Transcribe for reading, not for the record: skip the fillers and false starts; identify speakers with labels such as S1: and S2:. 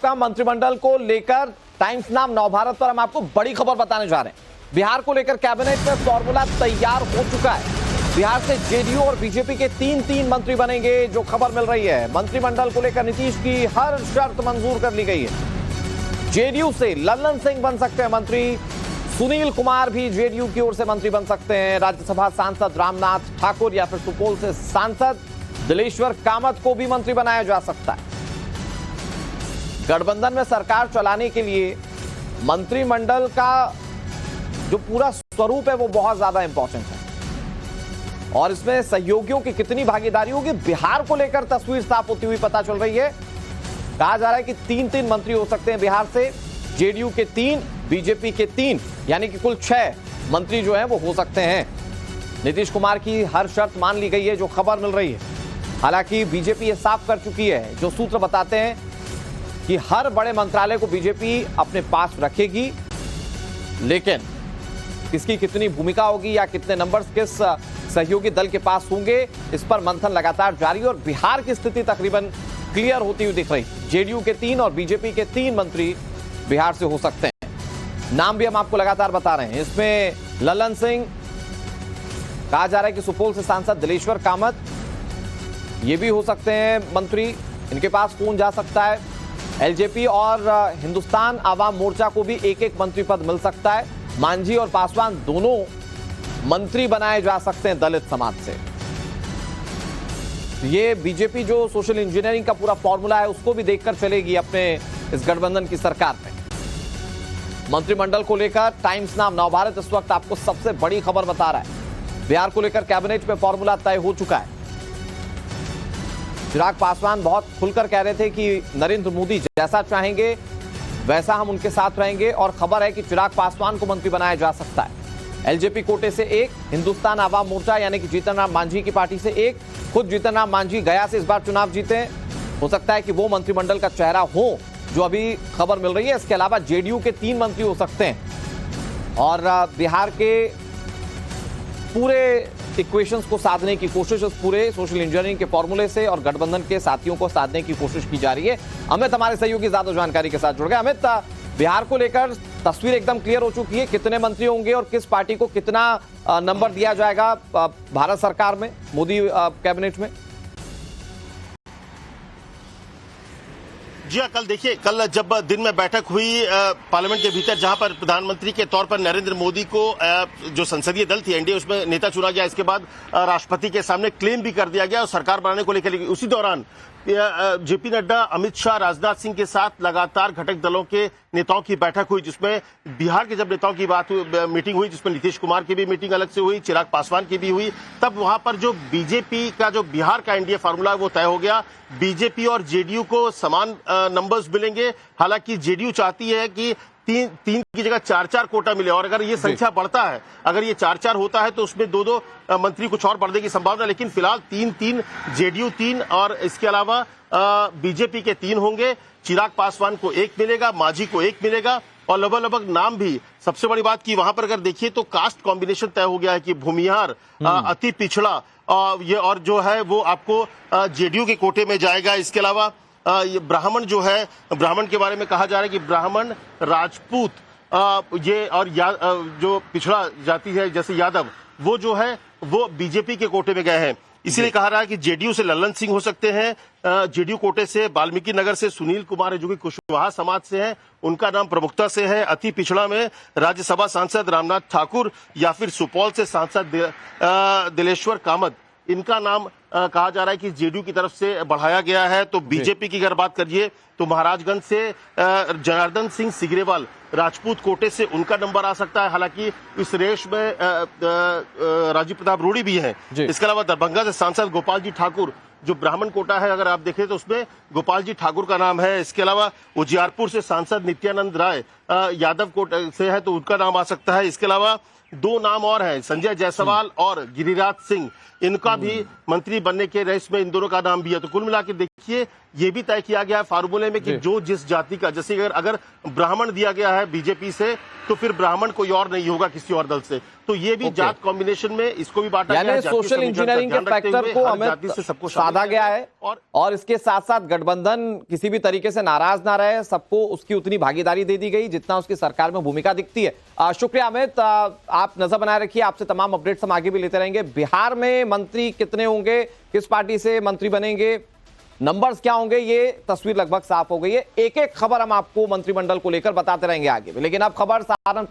S1: का मंत्रिमंडल को लेकर टाइम्स नाम नवभारत पर हम आपको बड़ी खबर बताने जा रहे हैं। बिहार को लेकर कैबिनेट में फॉर्मूला तैयार हो चुका है। बिहार से जेडीयू और बीजेपी के तीन मंत्री बनेंगे, जो खबर मिल रही है। मंत्रिमंडल को लेकर नीतीश की हर शर्त मंजूर कर ली गई है। जेडीयू से लल्लन सिंह बन सकते हैं मंत्री, सुनील कुमार भी जेडीयू की ओर से मंत्री बन सकते हैं। राज्यसभा सांसद रामनाथ ठाकुर या फिर सुपौल से सांसद दिलेश्वर कामत को भी मंत्री बनाया जा सकता है। गठबंधन में सरकार चलाने के लिए मंत्रिमंडल का जो पूरा स्वरूप है वो बहुत ज्यादा इंपॉर्टेंट है और इसमें सहयोगियों की कितनी भागीदारी होगी, बिहार को लेकर तस्वीर साफ होती हुई पता चल रही है। कहा जा रहा है कि तीन मंत्री हो सकते हैं बिहार से, जेडीयू के 3, बीजेपी के 3, यानी कि कुल 6 मंत्री जो हैं वो हो सकते हैं। नीतीश कुमार की हर शर्त मान ली गई है, जो खबर मिल रही है। हालांकि बीजेपी ये साफ कर चुकी है, जो सूत्र बताते हैं कि हर बड़े मंत्रालय को बीजेपी अपने पास रखेगी, लेकिन किसकी कितनी भूमिका होगी या कितने नंबर्स किस सहयोगी दल के पास होंगे, इस पर मंथन लगातार जारी है और बिहार की स्थिति तकरीबन क्लियर होती हुई दिख रही है। जेडीयू के 3 और बीजेपी के 3 मंत्री बिहार से हो सकते हैं। नाम भी हम आपको लगातार बता रहे हैं। इसमें लल्लन सिंह, कहा जा रहा है कि सुपौल से सांसद दिलेश्वर कामत ये भी हो सकते हैं मंत्री, इनके पास कौन जा सकता है। एलजेपी और हिंदुस्तान आवाम मोर्चा को भी एक मंत्री पद मिल सकता है। मांझी और पासवान दोनों मंत्री बनाए जा सकते हैं दलित समाज से। ये बीजेपी जो सोशल इंजीनियरिंग का पूरा फॉर्मूला है उसको भी देखकर चलेगी अपने इस गठबंधन की सरकार में। मंत्रिमंडल को लेकर टाइम्स नाम नवभारत इस वक्त आपको सबसे बड़ी खबर बता रहा है। बिहार को लेकर कैबिनेट में फॉर्मूला तय हो चुका है। चिराग पासवान बहुत खुलकर कह रहे थे कि नरेंद्र मोदी जैसा चाहेंगे वैसा हम उनके साथ रहेंगे और खबर है कि चिराग पासवान को मंत्री बनाया जा सकता है। एलजेपी कोटे से 1, हिंदुस्तान आवाम मोर्चा यानी कि जीतन राम मांझी की पार्टी से 1, खुद जीतन राम मांझी गया से इस बार चुनाव जीते, हो सकता है कि वो मंत्रिमंडल का चेहरा हो, जो अभी खबर मिल रही है। इसके अलावा जेडीयू के 3 मंत्री हो सकते हैं और बिहार के पूरे इक्वेशंस को साधने की कोशिश इस पूरे सोशल इंजीनियरिंग के फॉर्मूले से और गठबंधन के साथियों को साधने की कोशिश की जा रही है। अमित हमारे सहयोगी ज्यादा जानकारी के साथ जुड़ गए। अमित, बिहार को लेकर तस्वीर एकदम क्लियर हो चुकी है, कितने मंत्री होंगे और किस पार्टी को कितना नंबर दिया जाएगा भारत सरकार में, मोदी कैबिनेट में?
S2: जी हाँ, कल देखिए, कल जब दिन में बैठक हुई पार्लियामेंट के भीतर, जहां पर प्रधानमंत्री के तौर पर नरेंद्र मोदी को जो संसदीय दल थी एनडीए उसमें नेता चुना गया, इसके बाद राष्ट्रपति के सामने क्लेम भी कर दिया गया और सरकार बनाने को लेकर उसी दौरान जेपी नड्डा, अमित शाह, राजनाथ सिंह के साथ लगातार घटक दलों के नेताओं की बैठक हुई, जिसमें बिहार के जब नेताओं की मीटिंग हुई, जिसमें नीतीश कुमार की भी मीटिंग अलग से हुई, चिराग पासवान की भी हुई, तब वहां पर जो बीजेपी का जो बिहार का एनडीए फार्मूला वो तय हो गया। बीजेपी और जेडीयू को समान नंबर्स मिलेंगे। हालांकि जेडीयू चाहती है कि 3 की जगह 4 कोटा मिले और अगर ये संख्या बढ़ता है, अगर ये 4 होता है तो उसमें 2 मंत्री कुछ और बढ़ने की संभावना, लेकिन फिलहाल 3 जेडीयू 3 और इसके अलावा बीजेपी के 3 होंगे। चिराग पासवान को 1 मिलेगा, मांझी को 1 मिलेगा और लगभग नाम भी, सबसे बड़ी बात की वहां पर अगर देखिए तो कास्ट कॉम्बिनेशन तय हो गया है कि भूमिहार, अति पिछड़ा ये और जो है वो आपको जेडीयू के कोटे में जाएगा। इसके अलावा ये ब्राह्मण जो है, ब्राह्मण के बारे में कहा जा रहा है कि ब्राह्मण, राजपूत ये और जो पिछड़ा जाति है जैसे यादव, वो जो है वो बीजेपी के कोटे में गए हैं। इसीलिए कहा रहा है कि जेडीयू से लल्लन सिंह हो सकते हैं, जेडीयू कोटे से वाल्मीकि नगर से सुनील कुमार है जो कि कुशवाहा समाज से हैं, उनका नाम प्रमुखता से है। अति पिछड़ा में राज्यसभा सांसद रामनाथ ठाकुर या फिर सुपौल से सांसद दिलेश्वर कामत, इनका नाम कहा जा रहा है कि जेडीयू की तरफ से बढ़ाया गया है। तो बीजेपी की अगर बात करिए तो महाराजगंज से जनार्दन सिंह सिग्रीवाल राजपूत कोटे से उनका नंबर आ सकता है। हालांकि इस रेस में राजीव प्रताप रूडी भी हैं। इसके अलावा दरभंगा से सांसद गोपाल जी ठाकुर, जो ब्राह्मण कोटा है अगर आप देखें तो उसमें गोपाल जी ठाकुर का नाम है। इसके अलावा उजियारपुर से सांसद नित्यानंद राय यादव कोटा से है तो उनका नाम आ सकता है। इसके अलावा 2 नाम और हैं, संजय जायसवाल और गिरिराज सिंह, इनका भी मंत्री बनने के रेस में इन दोनों का नाम भी है। तो कुल मिला के देखिए ये भी तय किया गया है फार्मूले में कि जो जिस जाति का, जैसे अगर ब्राह्मण दिया गया है बीजेपी से तो फिर ब्राह्मण कोई और नहीं होगा किसी और दल से, तो ये भी जात कॉम्बिनेशन में इसको भी बांटा गया है।
S1: यानी सोशल इंजीनियरिंग के फैक्टर को हमें साधा गया है और इसके साथ साथ गठबंधन किसी भी तरीके से नाराज ना रहे, सबको उसकी उतनी भागीदारी दे दी गई जितना उसकी सरकार में भूमिका दिखती है। शुक्रिया अमित, आप नजर बनाए रखिए, आपसे तमाम अपडेट्स हम आगे भी लेते रहेंगे। बिहार में मंत्री कितने होंगे, किस पार्टी से मंत्री बनेंगे, नंबर्स क्या होंगे, ये तस्वीर लगभग साफ हो गई है। एक एक खबर हम आपको मंत्रिमंडल को लेकर बताते रहेंगे आगे भी, लेकिन अब खबर सहारनपुर